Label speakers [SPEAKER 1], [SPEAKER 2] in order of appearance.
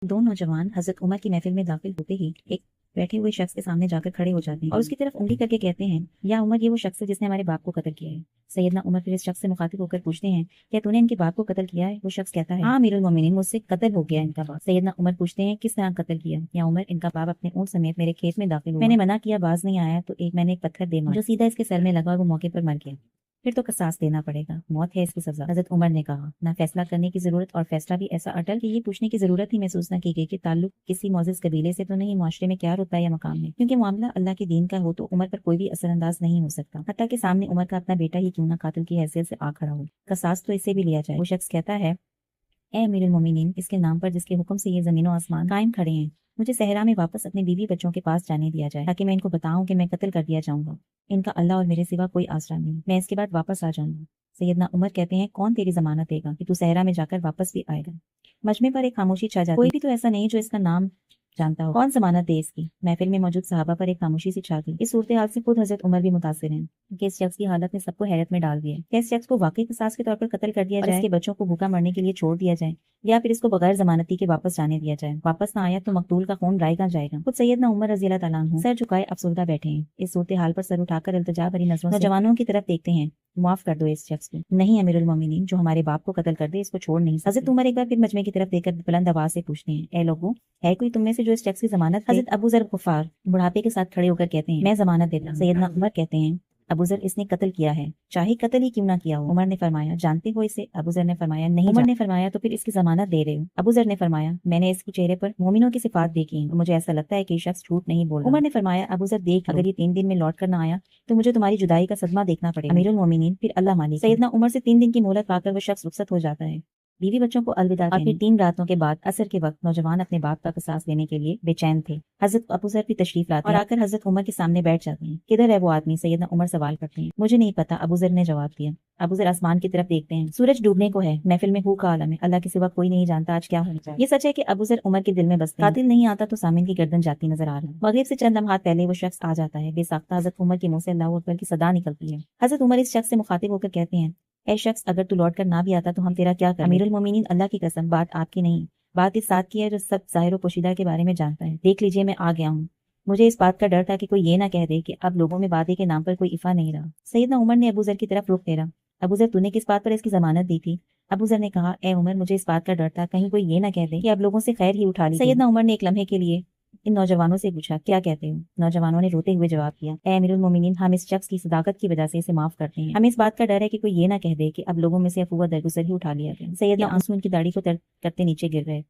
[SPEAKER 1] दो नौजवान हजरत उमर की महफिल में दाखिल होते ही एक बैठे हुए शख्स के सामने जाकर खड़े हो जाते हैं और उसकी तरफ उंगली करके कहते हैं, या उमर, ये वो शख्स है जिसने हमारे बाप को कत्ल किया है। सैयदना उमर फिर इस शख्स से मुखातिब होकर पूछते हैं, क्या तूने इनके बाप को कत्ल किया है? वो शख्स कहता है, हाँ अमीरुल मोमिनीन, मुझसे कत्ल हो गया इनका बाप। सैयदना उमर पूछते हैं, किस तरह कत्ल किया? या उमर, इनका बाप अपने ऊंट समेत मेरे खेत में दाखिल हुआ, मैंने मना किया, बाज नहीं आया तो मैंने एक पत्थर दे मारा जो सीधा इसके सर में लगा और वो मौके पर मर गया। फिर तो कसास देना पड़ेगा, मौत है इसकी सजा। हजरत उमर ने कहा, ना फैसला करने की जरूरत और फैसला भी ऐसा अटल कि ये पूछने की जरूरत ही महसूस न की गई कि ताल्लुक किसी मोअज़्ज़ज़ कबीले से तो नहीं, माशरे में क्या रुतबा या मकाम है। क्योंकि मामला अल्लाह के दीन का हो तो उमर पर कोई भी असरअंदाज नहीं हो सकता, हत्ता के सामने उमर का अपना बेटा ही क्यों ना कातिल की हैसियत से आ खड़ा हो। कसास तो इसे भी लिया जाए। वो शख्स कहता है, ए अमीरुल मोमिनीन, इसके नाम पर जिसके हुक्म से ये जमीनो आसमान कायम खड़े हैं, मुझे सहरा में वापस अपने बीवी बच्चों के पास जाने दिया जाए ताकि मैं इनको बताऊं कि मैं कत्ल कर दिया जाऊंगा। इनका अल्लाह और मेरे सिवा कोई आसरा नहीं, मैं इसके बाद वापस आ जाऊंगा। सैयदना उमर कहते हैं, कौन तेरी जमानत देगा कि तू सहरा में जाकर वापस भी आएगा? मजमे पर एक खामोशी छा जाती है। कोई भी तो ऐसा नहीं जो इसका नाम जानता हो। कौन जमानत दे इसकी? महफिल में मौजूद सहाबा पर एक खामोशी सी छा गई। इस सूरत हाल से खुद हजरत उमर भी मुतासिर हैं कि इस शख्स की हालत ने सबको हैरत में डाल दिया। क्या इस शख्स को वाकई कसास के तौर पर कत्ल कर दिया जाए, इसके बच्चों को भूखा मरने के लिए छोड़ दिया जाए, या फिर इसको बगैर जमानती के वापस जाने दिया जाए? वापस ना आया तो मकतूल का खून राय कहाँ जाएगा? खुद सैयदना उमर रज़ी अल्लाह तआला अन्हु सर झुकाए अफसुर्दा बैठे हैं। इस सूरत हाल पर सर उठाकर इल्तिजा भरी नजरों से नौजवानों की तरफ देखते हैं। माफ कर दो इस शख्स को। नहीं अमीरुल मोमिनीन, जो हमारे बाप को कत्ल कर दे इसको छोड़ नहीं सकते। हजरत उमर एक बार फिर मजमे की तरफ देखकर बुलंद आवाज से पूछते हैं, ए लोगों, है कोई तुम में से जो इस शख्स की जमानत दे? हजरत अबू ज़र गुफ़ार बुढ़ापे के साथ खड़े होकर कहते हैं, मैं जमानत देता। सैयदना उमर कहते हैं, अबू ज़र, इसने कत्ल किया है, चाहे कत्ल ही क्यों ना किया हो। उमर ने फरमाया, जानते हो इसे? अबू ज़र ने फरमाया, नहीं। उमर ने फरमाया, तो फिर इसकी जमानत दे रहे हो? अबू ज़र ने फरमाया, मैंने इसके चेहरे पर मोमिनों की सिफात देखी है, मुझे ऐसा लगता है कि ये शख्स झूठ नहीं बोल रहा। उमर ने फरमाया, अबू ज़र देख, अगर ये 3 दिन में लौट कर ना आया तो मुझे तुम्हारी जुदाई का सदमा देखना पड़ेगा। अमीरुल मोमिनीन, फिर अल्लाह मालिक। सैयदना उमर से 3 दिन की मोहलत पाकर वो शख्स रुखसत हो जाता है। बीवी बच्चों को अलविदा कहने। फिर 3 रातों के बाद असर के वक्त नौजवान अपने बाप का कसास लेने के लिए बेचैन थे। हजरत अबू ज़र भी तशरीफ लाते हैं और आकर हजरत उमर के सामने बैठ जाते हैं। किधर है वो आदमी? सैयदना उमर सवाल करते हैं। मुझे नहीं पता, अबू ज़र ने जवाब दिया। अबू ज़र आसमान की तरफ देखते हैं। सूरज डूबने को है, महफिल में हू का आलम है, अल्लाह के सिवा कोई नहीं जानता आज क्या होना चाहिए। ये सच है कि अबू ज़र उमर के दिल में बसते हैं। कातिल नहीं आता तो सामिन की गर्दन जाती नजर आ रही है। मगरिब से चंद लम्हात पहले वो शख्स आ जाता है। बेसाख्ता हजरत उमर के मुंह से अल्लाहु अकबर की सदा निकलती है। हजरत उमर इस शख्स से मुखातिब होकर कहते हैं, ऐ शख्स, अगर तू लौट कर ना भी आता तो हम तेरा क्या करें? अमीरुल मोमिनीन, अल्लाह की कसम, बात आपकी नहीं, बात इस साथ की है जो सब ज़ाहिर व पोशीदा के बारे में जानता है। देख लीजिए, मैं आ गया हूँ। मुझे इस बात का डर था कि कोई ये ना कह दे कि अब लोगों में वादे के नाम पर कोई इफा नहीं रहा। सैयदना उमर ने अबू ज़र की तरफ रुख फेरा। अबू ज़र, तूने किस बात पर इसकी जमानत दी थी? अबू ज़र ने कहा, ए उमर, मुझे इस बात का डर था कहीं कोई ये ना कह दे कि अब लोगों से खैर ही उठा ली। सैयदना उमर ने एक लम्हे के लिए इन नौजवानों से पूछा, क्या कहते हो? नौजवानों ने रोते हुए जवाब दिया, ए अमीरुल मोमिनीन, हम इस शख्स की सदाकत की वजह से इसे माफ करते हैं। हमें इस बात का डर है कि कोई ये ना कह दे कि अब लोगों में से अफवाह दरगुजर ही उठा लिया गया। सैयदना आंसू उनकी दाढ़ी को करते नीचे गिर रहे थे।